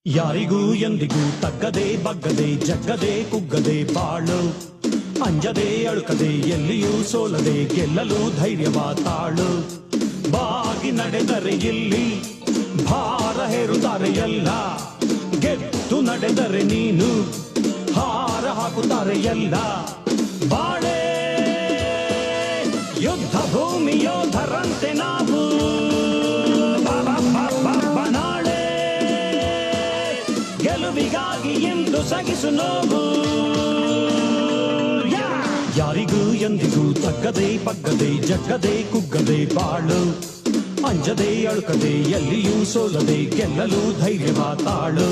ಯಾರಿಗೂ ಎಂದಿಗೂ ತಗ್ಗದೆ ಬಗ್ಗದೆ ಜಗ್ಗದೆ ಕುಗ್ಗದೆ ಬಾಳು, ಅಂಜದೆ ಅಳುಕದೆ ಎಲ್ಲಿಯೂ ಸೋಲದೆ ಗೆಲ್ಲಲು ಧೈರ್ಯವ ತಾಳು. ಬಾಗಿ ನಡೆದರೆ ಇಲ್ಲಿ ಭಾರ ಹೇರುತ್ತಾರೆ ಎಲ್ಲ, ಗೆದ್ದು ನಡೆದರೆ ನೀನು ಹಾರ ಹಾಕುತ್ತಾರೆ ಎಲ್ಲ. ಬಾಳೆ ಯುದ್ಧ ಭೂಮಿ ಯೋಧರಂತೆ ನಾವು, ನಾಳೆ ಗೆಲುವಿಗಾಗಿ ಎಂದು ಸಗಿಸು ನೋವು. ಯಾರಿಗೂ ಎಂದಿಗೂ ತಗ್ಗದೆ ಬಗ್ಗದೆ ಜಗ್ಗದೆ ಕುಗ್ಗದೆ ಬಾಳು, ಅಂಜದೆ ಅಳುಕದೆ ಎಲ್ಲಿಯೂ ಸೋಲದೆ ಗೆಲ್ಲಲು ಧೈರ್ಯವ ತಾಳು.